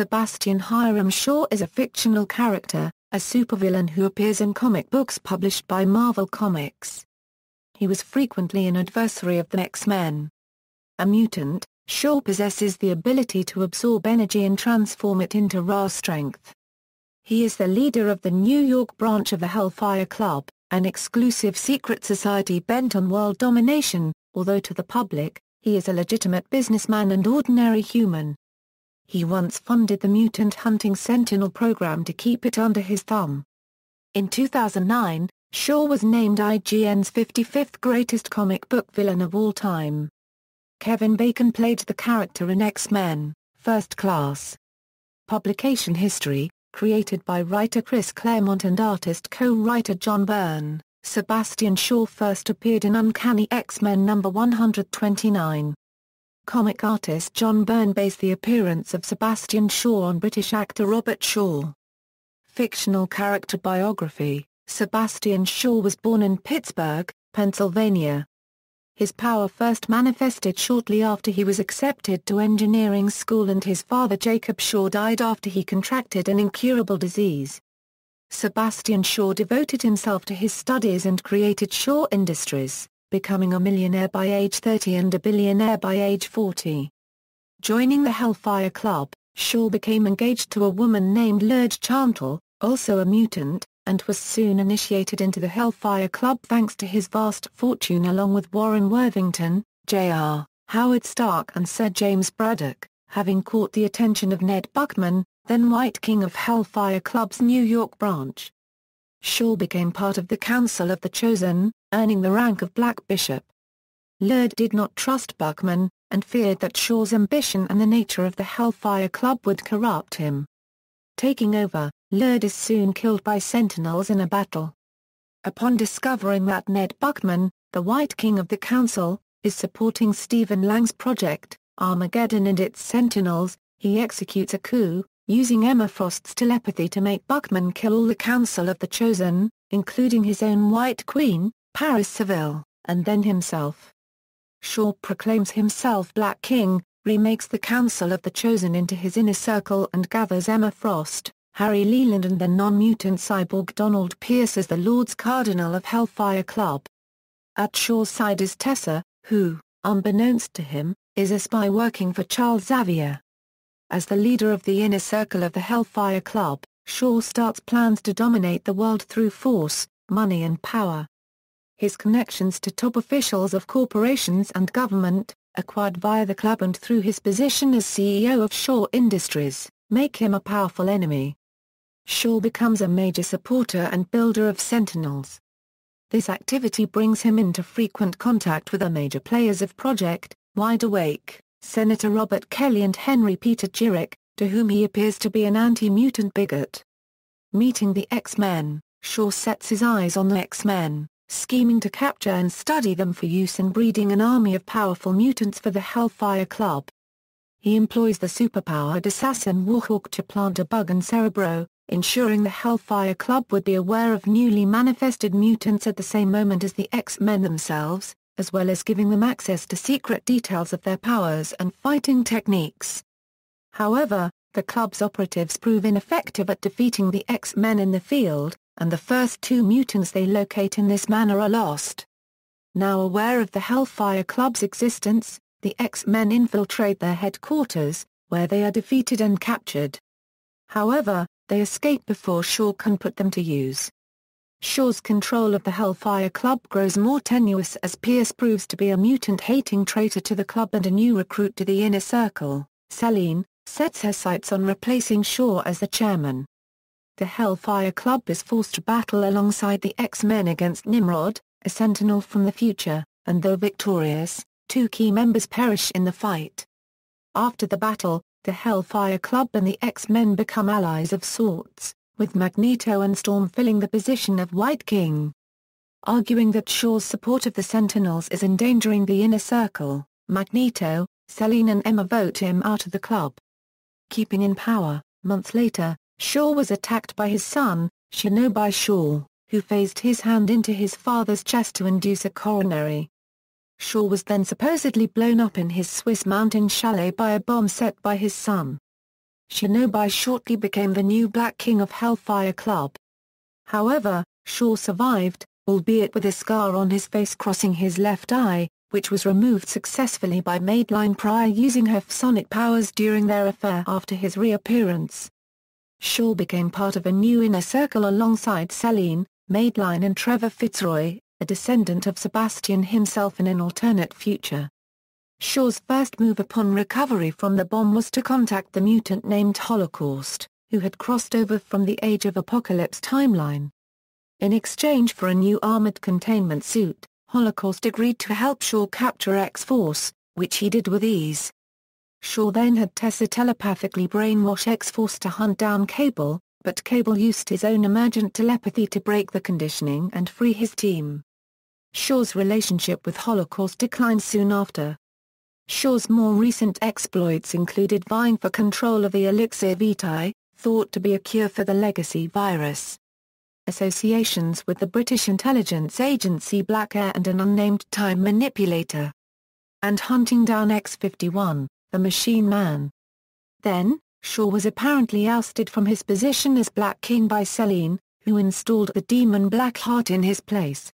Sebastian Hiram Shaw is a fictional character, a supervillain who appears in comic books published by Marvel Comics. He was frequently an adversary of the X-Men. A mutant, Shaw possesses the ability to absorb energy and transform it into raw strength. He is the leader of the New York branch of the Hellfire Club, an exclusive secret society bent on world domination, although to the public, he is a legitimate businessman and ordinary human. He once funded the mutant-hunting Sentinel program to keep it under his thumb. In 2009, Shaw was named IGN's 55th greatest comic book villain of all time. Kevin Bacon played the character in X-Men, First Class. Publication history, created by writer Chris Claremont and artist co-writer John Byrne, Sebastian Shaw first appeared in Uncanny X-Men number 129. Comic artist John Byrne based the appearance of Sebastian Shaw on British actor Robert Shaw. Fictional character biography, Sebastian Shaw was born in Pittsburgh, Pennsylvania. His power first manifested shortly after he was accepted to engineering school, and his father Jacob Shaw died after he contracted an incurable disease. Sebastian Shaw devoted himself to his studies and created Shaw Industries, becoming a millionaire by age 30 and a billionaire by age 40. Joining the Hellfire Club, Shaw became engaged to a woman named Lourdes Chantal, also a mutant, and was soon initiated into the Hellfire Club thanks to his vast fortune, along with Warren Worthington, J.R. Howard Stark and Sir James Braddock, having caught the attention of Ned Buckman, then White King of Hellfire Club's New York branch. Shaw became part of the Council of the Chosen, earning the rank of Black Bishop. Lourdes did not trust Buckman, and feared that Shaw's ambition and the nature of the Hellfire Club would corrupt him. Taking over, Lourdes is soon killed by Sentinels in a battle. Upon discovering that Ned Buckman, the White King of the Council, is supporting Stephen Lang's project, Armageddon and its Sentinels, he executes a coup, using Emma Frost's telepathy to make Buckman kill all the Council of the Chosen, including his own White Queen, Paris Seville, and then himself. Shaw proclaims himself Black King, remakes the Council of the Chosen into his inner circle, and gathers Emma Frost, Harry Leland and the non-mutant cyborg Donald Pierce as the Lords Cardinal of Hellfire Club. At Shaw's side is Tessa, who, unbeknownst to him, is a spy working for Charles Xavier. As the leader of the inner circle of the Hellfire Club, Shaw starts plans to dominate the world through force, money and power. His connections to top officials of corporations and government, acquired via the club and through his position as CEO of Shaw Industries, make him a powerful enemy. Shaw becomes a major supporter and builder of Sentinels. This activity brings him into frequent contact with the major players of Project Wide Awake, Senator Robert Kelly and Henry Peter Jurek, to whom he appears to be an anti-mutant bigot. Meeting the X-Men, Shaw sets his eyes on the X-Men, scheming to capture and study them for use in breeding an army of powerful mutants for the Hellfire Club. He employs the superpowered assassin Warhawk to plant a bug in Cerebro, ensuring the Hellfire Club would be aware of newly manifested mutants at the same moment as the X-Men themselves, as well as giving them access to secret details of their powers and fighting techniques. However, the club's operatives prove ineffective at defeating the X-Men in the field, and the first two mutants they locate in this manner are lost. Now aware of the Hellfire Club's existence, the X-Men infiltrate their headquarters, where they are defeated and captured. However, they escape before Shaw can put them to use. Shaw's control of the Hellfire Club grows more tenuous as Pierce proves to be a mutant-hating traitor to the club, and a new recruit to the inner circle, Selene, sets her sights on replacing Shaw as the chairman. The Hellfire Club is forced to battle alongside the X-Men against Nimrod, a Sentinel from the future, and though victorious, two key members perish in the fight. After the battle, the Hellfire Club and the X-Men become allies of sorts, with Magneto and Storm filling the position of White King. Arguing that Shaw's support of the Sentinels is endangering the inner circle, Magneto, Selene and Emma vote him out of the club. Keeping in power, months later, Shaw was attacked by his son, Shinobi Shaw, who phased his hand into his father's chest to induce a coronary. Shaw was then supposedly blown up in his Swiss mountain chalet by a bomb set by his son. Shinobi shortly became the new Black King of Hellfire Club. However, Shaw survived, albeit with a scar on his face crossing his left eye, which was removed successfully by Madeline Pryor using her psionic powers during their affair after his reappearance. Shaw became part of a new inner circle alongside Selene, Madeline and Trevor Fitzroy, a descendant of Sebastian himself in an alternate future. Shaw's first move upon recovery from the bomb was to contact the mutant named Holocaust, who had crossed over from the Age of Apocalypse timeline. In exchange for a new armored containment suit, Holocaust agreed to help Shaw capture X-Force, which he did with ease. Shaw then had Tessa telepathically brainwash X-Force to hunt down Cable, but Cable used his own emergent telepathy to break the conditioning and free his team. Shaw's relationship with Holocaust declined soon after. Shaw's more recent exploits included vying for control of the Elixir Vitae, thought to be a cure for the legacy virus. Associations with the British intelligence agency Black Air and an unnamed time manipulator. And hunting down X-51, the Machine Man. Then, Shaw was apparently ousted from his position as Black King by Selene, who installed the demon Blackheart in his place.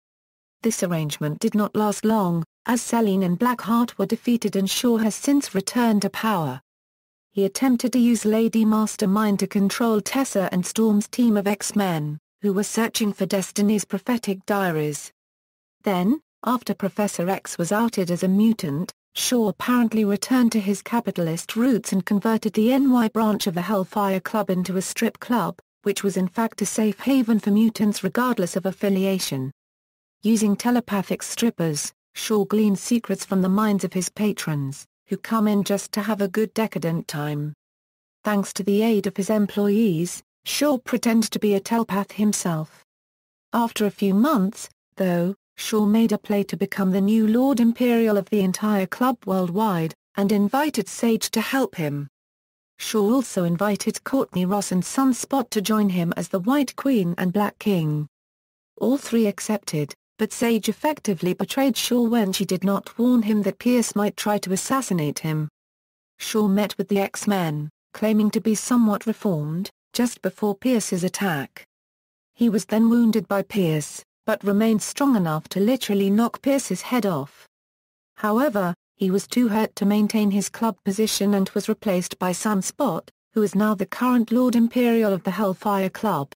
This arrangement did not last long, as Selene and Blackheart were defeated and Shaw has since returned to power. He attempted to use Lady Mastermind to control Tessa and Storm's team of X-Men, who were searching for Destiny's prophetic diaries. Then, after Professor X was outed as a mutant, Shaw apparently returned to his capitalist roots and converted the NY branch of the Hellfire Club into a strip club, which was in fact a safe haven for mutants regardless of affiliation. Using telepathic strippers, Shaw gleans secrets from the minds of his patrons, who come in just to have a good decadent time. Thanks to the aid of his employees, Shaw pretends to be a telepath himself. After a few months, though, Shaw made a play to become the new Lord Imperial of the entire club worldwide, and invited Sage to help him. Shaw also invited Courtney Ross and Sunspot to join him as the White Queen and Black King. All three accepted, but Sage effectively betrayed Shaw when she did not warn him that Pierce might try to assassinate him. Shaw met with the X-Men, claiming to be somewhat reformed, just before Pierce's attack. He was then wounded by Pierce, but remained strong enough to literally knock Pierce's head off. However, he was too hurt to maintain his club position and was replaced by Sunspot, who is now the current Lord Imperial of the Hellfire Club.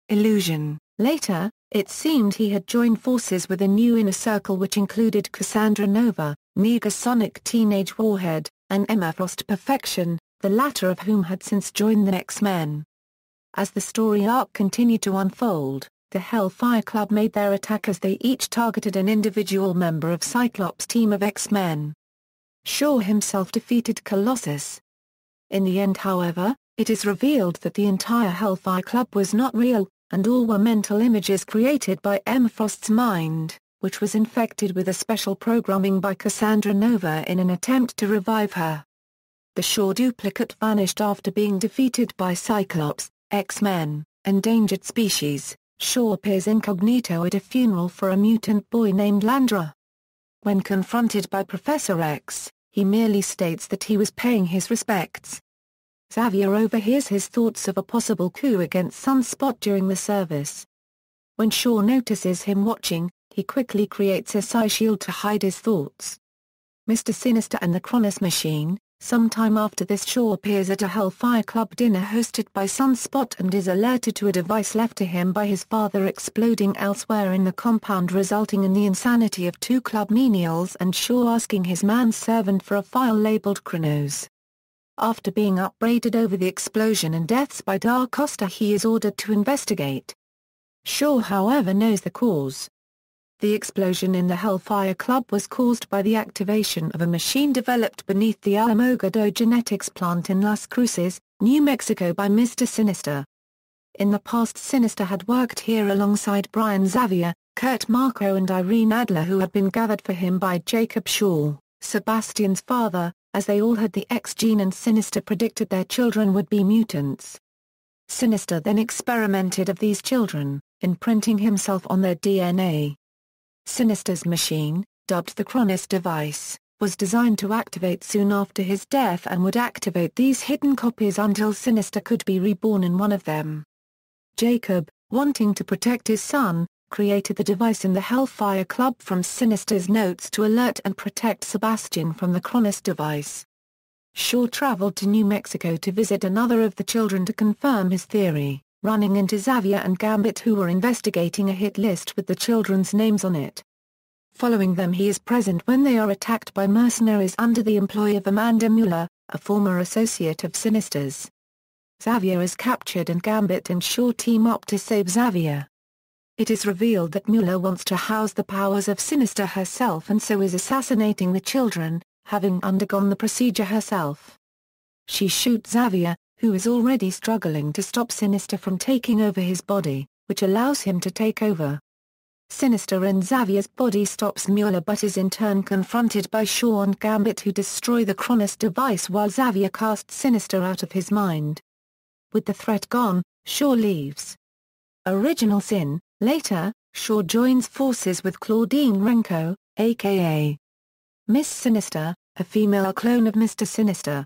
Illusion. Later, it seemed he had joined forces with a new inner circle which included Cassandra Nova, Negasonic Teenage Warhead, and Emma Frost Perfection, the latter of whom had since joined the X-Men. As the story arc continued to unfold, the Hellfire Club made their attack as they each targeted an individual member of Cyclops' team of X-Men. Shaw himself defeated Colossus. In the end, however, it is revealed that the entire Hellfire Club was not real, and all were mental images created by Emma Frost's mind, which was infected with a special programming by Cassandra Nova in an attempt to revive her. The Shaw duplicate vanished after being defeated by Cyclops, X-Men, Endangered Species. Shaw appears incognito at a funeral for a mutant boy named Landra. When confronted by Professor X, he merely states that he was paying his respects. Xavier overhears his thoughts of a possible coup against Sunspot during the service. When Shaw notices him watching, he quickly creates a psi shield to hide his thoughts. Mr. Sinister and the Cronus machine. Sometime after this, Shaw appears at a Hellfire Club dinner hosted by Sunspot and is alerted to a device left to him by his father exploding elsewhere in the compound, resulting in the insanity of two club menials and Shaw asking his manservant for a file labeled Cronus. After being upbraided over the explosion and deaths by Da Costa, he is ordered to investigate. Shaw, however, knows the cause. The explosion in the Hellfire Club was caused by the activation of a machine developed beneath the Alamogordo genetics plant in Las Cruces, New Mexico by Mr. Sinister. In the past, Sinister had worked here alongside Brian Xavier, Kurt Marco and Irene Adler, who had been gathered for him by Jacob Shaw, Sebastian's father, as they all had the X gene and Sinister predicted their children would be mutants. Sinister then experimented of these children, imprinting himself on their DNA. Sinister's machine, dubbed the Cronus device, was designed to activate soon after his death and would activate these hidden copies until Sinister could be reborn in one of them. Jacob, wanting to protect his son, created the device in the Hellfire Club from Sinister's notes to alert and protect Sebastian from the Cronus device. Shaw traveled to New Mexico to visit another of the children to confirm his theory, running into Xavier and Gambit, who were investigating a hit list with the children's names on it. Following them, he is present when they are attacked by mercenaries under the employ of Amanda Mueller, a former associate of Sinister's. Xavier is captured and Gambit and Shaw team up to save Xavier. It is revealed that Mueller wants to house the powers of Sinister herself and so is assassinating the children, having undergone the procedure herself. She shoots Xavier, who is already struggling to stop Sinister from taking over his body, which allows him to take over. Sinister in Xavier's body stops Mueller but is in turn confronted by Shaw and Gambit, who destroy the Cronus device while Xavier casts Sinister out of his mind. With the threat gone, Shaw leaves. Original Sin. Later, Shaw joins forces with Claudine Renko, a.k.a. Miss Sinister, a female clone of Mr. Sinister.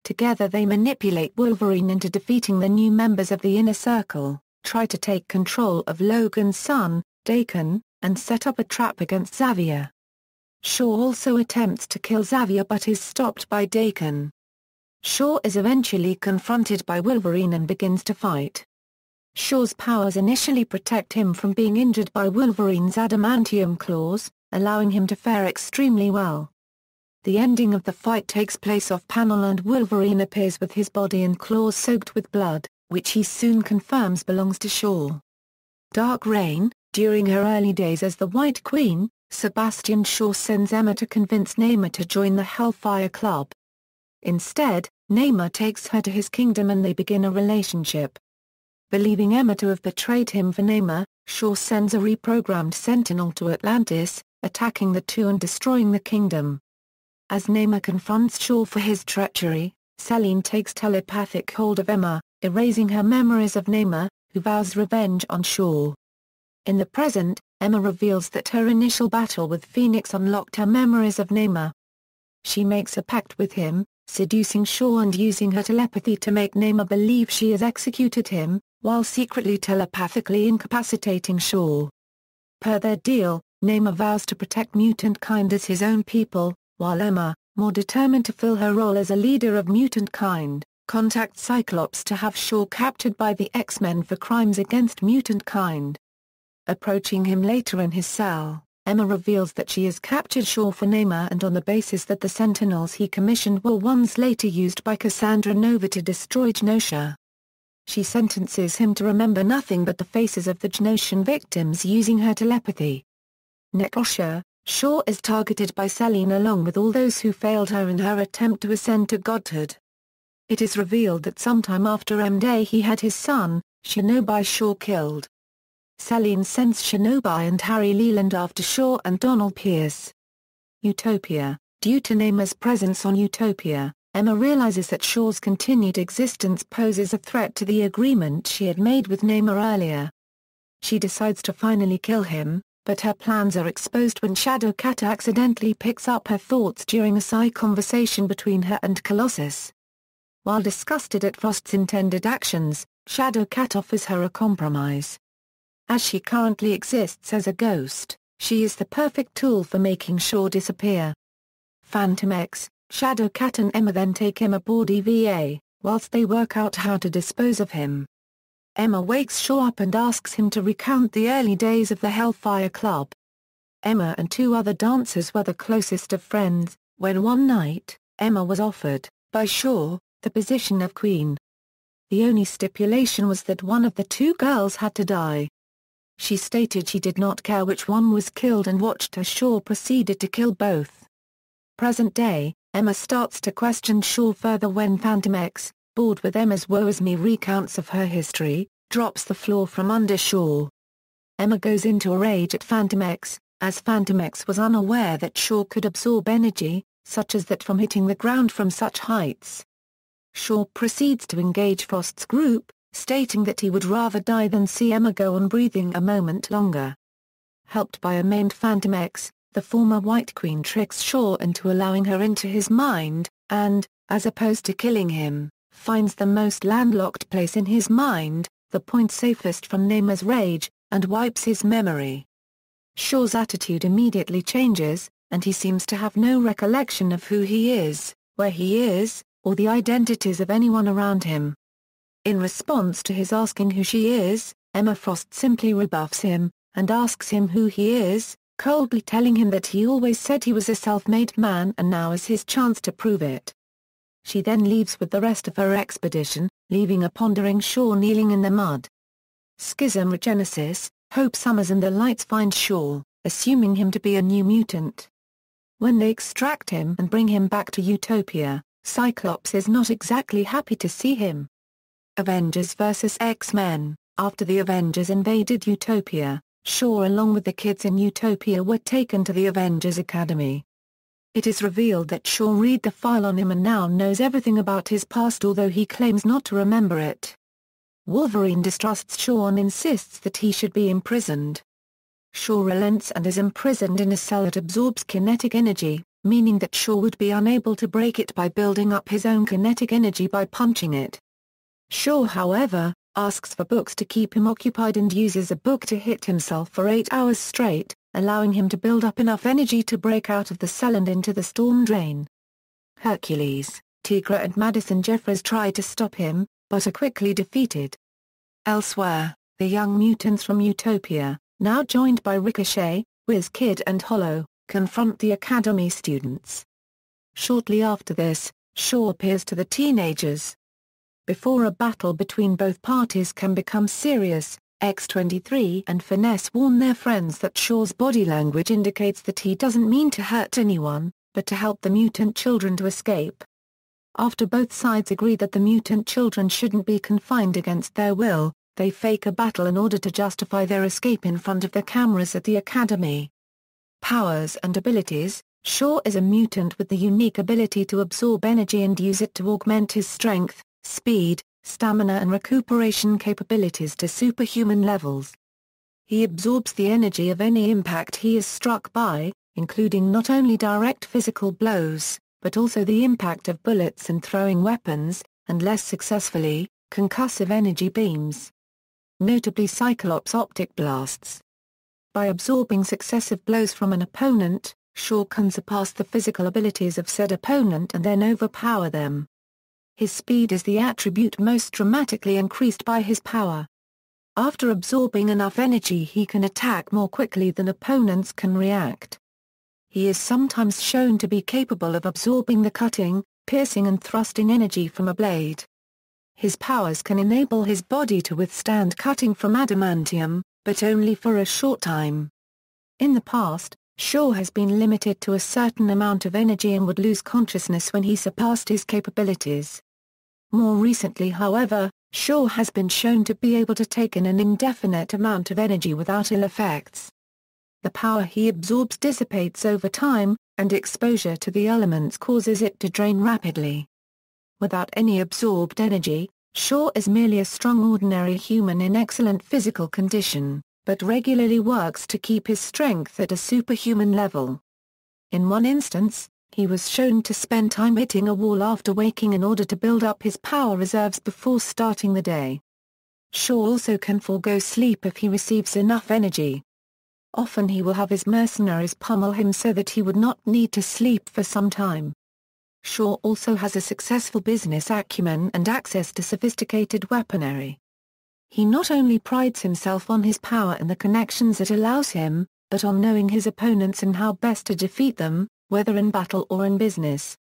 Together they manipulate Wolverine into defeating the new members of the Inner Circle, try to take control of Logan's son, Daken, and set up a trap against Xavier. Shaw also attempts to kill Xavier but is stopped by Daken. Shaw is eventually confronted by Wolverine and begins to fight. Shaw's powers initially protect him from being injured by Wolverine's adamantium claws, allowing him to fare extremely well. The ending of the fight takes place off-panel and Wolverine appears with his body and claws soaked with blood, which he soon confirms belongs to Shaw. Dark Reign. During her early days as the White Queen, Sebastian Shaw sends Emma to convince Namor to join the Hellfire Club. Instead, Namor takes her to his kingdom and they begin a relationship. Believing Emma to have betrayed him for Namor, Shaw sends a reprogrammed Sentinel to Atlantis, attacking the two and destroying the kingdom. As Namor confronts Shaw for his treachery, Selene takes telepathic hold of Emma, erasing her memories of Namor, who vows revenge on Shaw. In the present, Emma reveals that her initial battle with Phoenix unlocked her memories of Namor. She makes a pact with him, seducing Shaw and using her telepathy to make Namor believe she has executed him, while secretly telepathically incapacitating Shaw. Per their deal, Namor vows to protect mutant kind as his own people, while Emma, more determined to fill her role as a leader of mutant kind, contacts Cyclops to have Shaw captured by the X-Men for crimes against mutant kind. Approaching him later in his cell, Emma reveals that she has captured Shaw for Namor and on the basis that the Sentinels he commissioned were ones later used by Cassandra Nova to destroy Genosha. She sentences him to remember nothing but the faces of the Genosian victims using her telepathy. Necrosha, Shaw is targeted by Selene along with all those who failed her in her attempt to ascend to godhood. It is revealed that sometime after M-Day he had his son, Shinobi Shaw, killed. Selene sends Shinobi and Harry Leland after Shaw and Donald Pierce. Utopia. Due to Namor's presence on Utopia, Emma realizes that Shaw's continued existence poses a threat to the agreement she had made with Namor earlier. She decides to finally kill him, but her plans are exposed when Shadowcat accidentally picks up her thoughts during a side conversation between her and Colossus. While disgusted at Frost's intended actions, Shadowcat offers her a compromise. As she currently exists as a ghost, she is the perfect tool for making Shaw disappear. Phantom X, Shadowcat and Emma then take him aboard EVA, whilst they work out how to dispose of him. Emma wakes Shaw up and asks him to recount the early days of the Hellfire Club. Emma and two other dancers were the closest of friends, when one night, Emma was offered, by Shaw, the position of queen. The only stipulation was that one of the two girls had to die. She stated she did not care which one was killed and watched as Shaw proceeded to kill both. Present day, Emma starts to question Shaw further when Phantom X, bored with Emma's woe-is-me recounts of her history, drops the floor from under Shaw. Emma goes into a rage at Phantom X, as Phantom X was unaware that Shaw could absorb energy, such as that from hitting the ground from such heights. Shaw proceeds to engage Frost's group, stating that he would rather die than see Emma go on breathing a moment longer. Helped by a maimed Phantom X, the former White Queen tricks Shaw into allowing her into his mind, and, as opposed to killing him, finds the most landlocked place in his mind, the point safest from Nemo's rage, and wipes his memory. Shaw's attitude immediately changes, and he seems to have no recollection of who he is, where he is, or the identities of anyone around him. In response to his asking who she is, Emma Frost simply rebuffs him, and asks him who he is, coldly telling him that he always said he was a self-made man and now is his chance to prove it. She then leaves with the rest of her expedition, leaving a pondering Shaw kneeling in the mud. Schism Regenesis, Hope Summers and the Lights find Shaw, assuming him to be a new mutant. When they extract him and bring him back to Utopia, Cyclops is not exactly happy to see him. Avengers vs. X-Men. After the Avengers invaded Utopia, Shaw along with the kids in Utopia were taken to the Avengers Academy. It is revealed that Shaw read the file on him and now knows everything about his past, although he claims not to remember it. Wolverine distrusts Shaw and insists that he should be imprisoned. Shaw relents and is imprisoned in a cell that absorbs kinetic energy, meaning that Shaw would be unable to break it by building up his own kinetic energy by punching it. Shaw, however, asks for books to keep him occupied and uses a book to hit himself for 8 hours straight, allowing him to build up enough energy to break out of the cell and into the storm drain. Hercules, Tigra and Madison Jeffries try to stop him, but are quickly defeated. Elsewhere, the young mutants from Utopia, now joined by Ricochet, Whiz-Kid and Hollow, confront the Academy students. Shortly after this, Shaw appears to the teenagers. Before a battle between both parties can become serious, X-23 and Finesse warn their friends that Shaw's body language indicates that he doesn't mean to hurt anyone, but to help the mutant children to escape. After both sides agree that the mutant children shouldn't be confined against their will, they fake a battle in order to justify their escape in front of the cameras at the Academy. Powers and abilities. Shaw is a mutant with the unique ability to absorb energy and use it to augment his strength, speed, stamina and recuperation capabilities to superhuman levels. He absorbs the energy of any impact he is struck by, including not only direct physical blows, but also the impact of bullets and throwing weapons, and less successfully, concussive energy beams. Notably Cyclops' optic blasts. By absorbing successive blows from an opponent, Shaw can surpass the physical abilities of said opponent and then overpower them. His speed is the attribute most dramatically increased by his power. After absorbing enough energy he can attack more quickly than opponents can react. He is sometimes shown to be capable of absorbing the cutting, piercing and thrusting energy from a blade. His powers can enable his body to withstand cutting from adamantium, but only for a short time. In the past, Shaw has been limited to a certain amount of energy and would lose consciousness when he surpassed his capabilities. More recently, however, Shaw has been shown to be able to take in an indefinite amount of energy without ill effects. The power he absorbs dissipates over time, and exposure to the elements causes it to drain rapidly. Without any absorbed energy, Shaw is merely a strong ordinary human in excellent physical condition, but regularly works to keep his strength at a superhuman level. In one instance, he was shown to spend time hitting a wall after waking in order to build up his power reserves before starting the day. Shaw also can forego sleep if he receives enough energy. Often he will have his mercenaries pummel him so that he would not need to sleep for some time. Shaw also has a successful business acumen and access to sophisticated weaponry. He not only prides himself on his power and the connections it allows him, but on knowing his opponents and how best to defeat them, whether in battle or in business.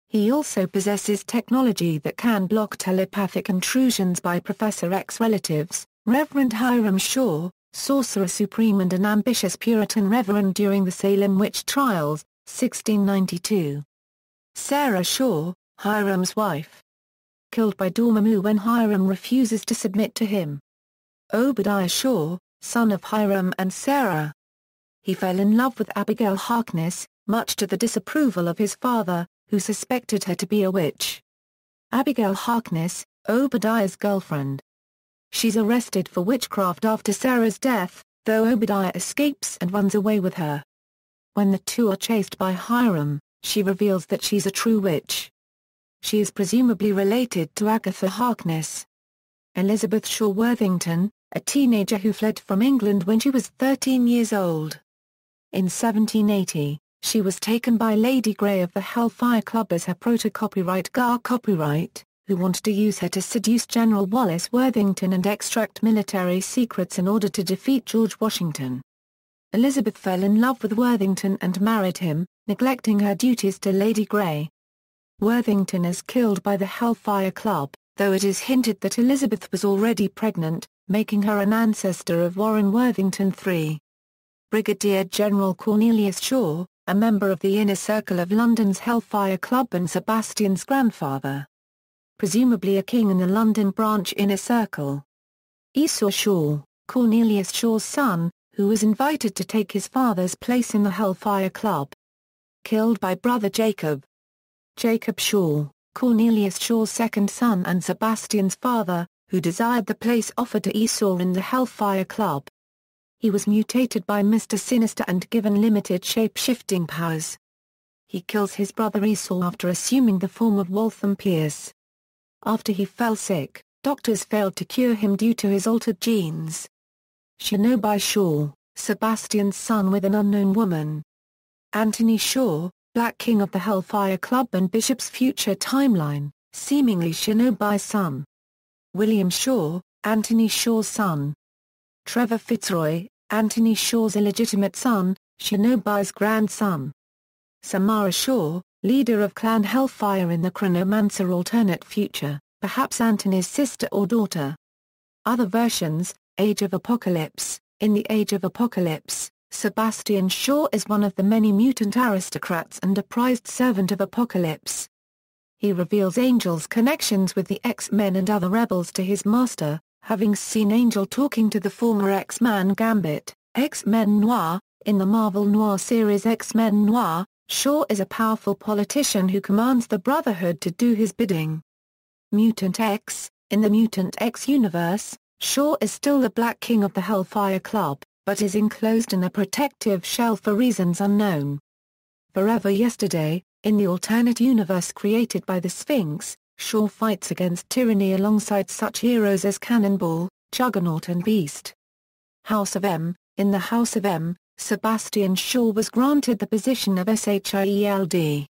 He also possesses technology that can block telepathic intrusions by Professor X relatives, Reverend Hiram Shaw, Sorcerer Supreme and an ambitious Puritan Reverend during the Salem witch trials, 1692. Sarah Shaw, Hiram's wife. Killed by Dormammu when Hiram refuses to submit to him. Obadiah Shaw, son of Hiram and Sarah. He fell in love with Abigail Harkness, much to the disapproval of his father, who suspected her to be a witch. Abigail Harkness, Obadiah's girlfriend. She's arrested for witchcraft after Sarah's death, though Obadiah escapes and runs away with her. When the two are chased by Hiram, she reveals that she's a true witch. She is presumably related to Agatha Harkness. Elizabeth Shaw Worthington, a teenager who fled from England when she was 13 years old. In 1780, she was taken by Lady Grey of the Hellfire Club as her proto-copyright copyright, who wanted to use her to seduce General Wallace Worthington and extract military secrets in order to defeat George Washington. Elizabeth fell in love with Worthington and married him, neglecting her duties to Lady Grey. Worthington is killed by the Hellfire Club, though it is hinted that Elizabeth was already pregnant, making her an ancestor of Warren Worthington III. Brigadier General Cornelius Shaw, a member of the inner circle of London's Hellfire Club and Sebastian's grandfather. Presumably a king in the London branch inner circle. Esau Shaw, Cornelius Shaw's son, who was invited to take his father's place in the Hellfire Club. Killed by brother Jacob. Jacob Shaw, Cornelius Shaw's second son and Sebastian's father, who desired the place offered to Esau in the Hellfire Club. He was mutated by Mr. Sinister and given limited shape-shifting powers. He kills his brother Esau after assuming the form of Waltham Pierce. After he fell sick, doctors failed to cure him due to his altered genes. Shinobi Shaw, Sebastian's son with an unknown woman. Anthony Shaw, Black King of the Hellfire Club and Bishop's future timeline, seemingly Shinobi's son. William Shaw, Anthony Shaw's son. Trevor Fitzroy, Anthony Shaw's illegitimate son, Shinobi's grandson. Samara Shaw, leader of Clan Hellfire in the Chronomancer alternate future, perhaps Anthony's sister or daughter. Other versions, Age of Apocalypse. In the Age of Apocalypse, Sebastian Shaw is one of the many mutant aristocrats and a prized servant of Apocalypse. He reveals Angel's connections with the X-Men and other rebels to his master, having seen Angel talking to the former X-Man Gambit, X-Men Noir. In the Marvel Noir series X-Men Noir, Shaw is a powerful politician who commands the Brotherhood to do his bidding. Mutant X. In the Mutant X universe, Shaw is still the Black King of the Hellfire Club, but is enclosed in a protective shell for reasons unknown. Forever Yesterday. In the alternate universe created by the Sphinx, Shaw fights against tyranny alongside such heroes as Cannonball, Juggernaut and Beast. House of M. In the House of M, Sebastian Shaw was granted the position of SHIELD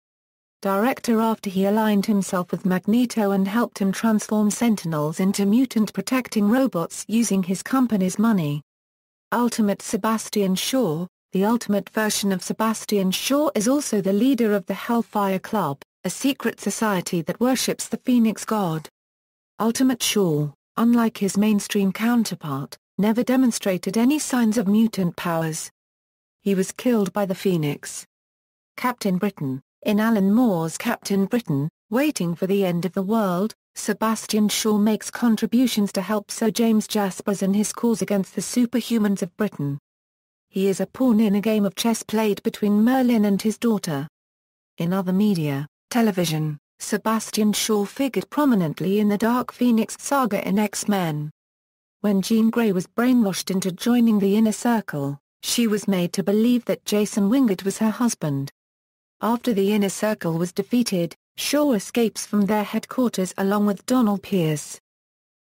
director after he aligned himself with Magneto and helped him transform Sentinels into mutant-protecting robots using his company's money. Ultimate Sebastian Shaw. The ultimate version of Sebastian Shaw is also the leader of the Hellfire Club, a secret society that worships the Phoenix god. Ultimate Shaw, unlike his mainstream counterpart, never demonstrated any signs of mutant powers. He was killed by the Phoenix. Captain Britain. In Alan Moore's Captain Britain, Waiting for the End of the World, Sebastian Shaw makes contributions to help Sir James Jaspers in his cause against the superhumans of Britain. He is a pawn in a game of chess played between Merlin and his daughter. In other media, television, Sebastian Shaw figured prominently in the Dark Phoenix saga in X-Men. When Jean Grey was brainwashed into joining the Inner Circle, she was made to believe that Jason Wingard was her husband. After the Inner Circle was defeated, Shaw escapes from their headquarters along with Donald Pierce.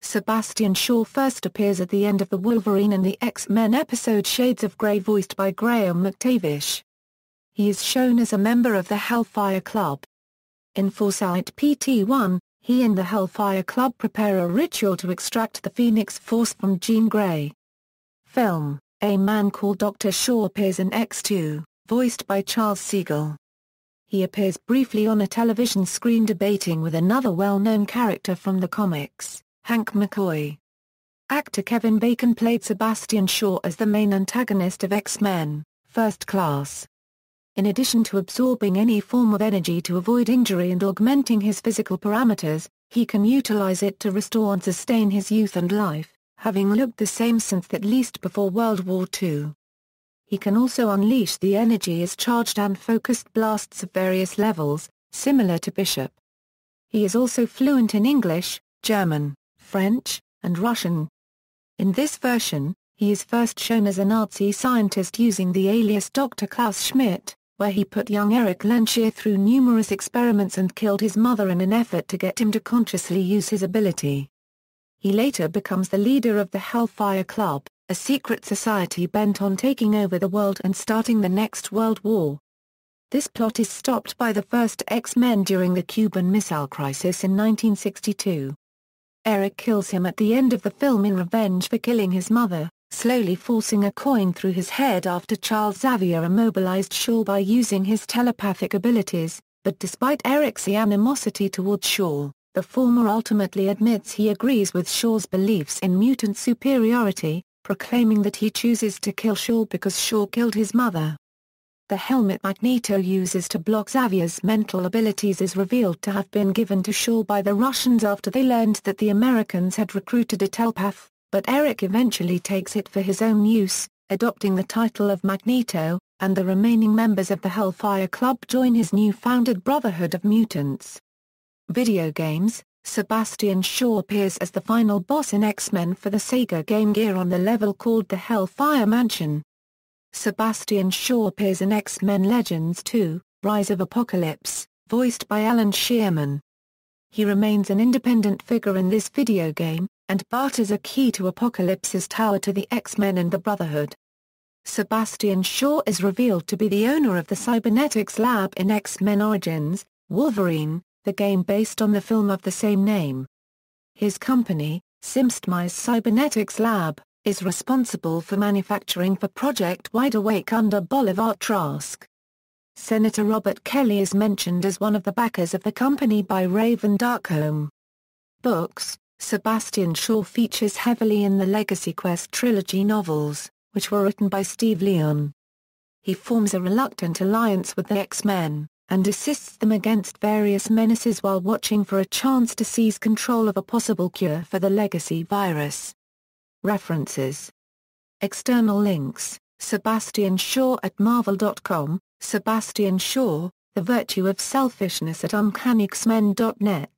Sebastian Shaw first appears at the end of the Wolverine and the X-Men episode Shades of Grey voiced by Graham McTavish. He is shown as a member of the Hellfire Club. In Foresight PT-1, he and the Hellfire Club prepare a ritual to extract the Phoenix Force from Jean Grey. Film, A Man Called Dr. Shaw appears in X-2, voiced by Charles Siegel. He appears briefly on a television screen debating with another well-known character from the comics, Hank McCoy. Actor Kevin Bacon played Sebastian Shaw as the main antagonist of X-Men, First Class. In addition to absorbing any form of energy to avoid injury and augmenting his physical parameters, he can utilize it to restore and sustain his youth and life, having looked the same since at least before World War II. He can also unleash the energy as charged and focused blasts of various levels, similar to Bishop. He is also fluent in English, German, French, and Russian. In this version, He is first shown as a Nazi scientist using the alias Dr. Klaus Schmidt, where he put young Eric Lenschier through numerous experiments and killed his mother in an effort to get him to consciously use his ability. He later becomes the leader of the Hellfire Club, a secret society bent on taking over the world and starting the next World War. This plot is stopped by the first X-Men during the Cuban Missile Crisis in 1962. Eric kills him at the end of the film in revenge for killing his mother, slowly forcing a coin through his head after Charles Xavier immobilized Shaw by using his telepathic abilities, but despite Eric's animosity towards Shaw, the former ultimately admits he agrees with Shaw's beliefs in mutant superiority, proclaiming that he chooses to kill Shaw because Shaw killed his mother. The helmet Magneto uses to block Xavier's mental abilities is revealed to have been given to Shaw by the Russians after they learned that the Americans had recruited a telepath, but Eric eventually takes it for his own use, adopting the title of Magneto, and the remaining members of the Hellfire Club join his new-founded Brotherhood of Mutants. Video games. Sebastian Shaw appears as the final boss in X-Men for the Sega Game Gear on the level called the Hellfire Mansion. Sebastian Shaw appears in X-Men Legends 2, Rise of Apocalypse, voiced by Alan Shearman. He remains an independent figure in this video game, and barters a key to Apocalypse's tower to the X-Men and the Brotherhood. Sebastian Shaw is revealed to be the owner of the cybernetics lab in X-Men Origins, Wolverine, the game based on the film of the same name. His company, Simstmy's Cybernetics Lab, is responsible for manufacturing for Project Wide Awake under Bolivar Trask. Senator Robert Kelly is mentioned as one of the backers of the company by Raven Darkholme. Books. Sebastian Shaw features heavily in the Legacy Quest trilogy novels, which were written by Steve Leon. He forms a reluctant alliance with the X-Men, and assists them against various menaces while watching for a chance to seize control of a possible cure for the Legacy virus. References. External links. Sebastian Shaw at Marvel.com, Sebastian Shaw, The Virtue of Selfishness at UncannyX-Men.net.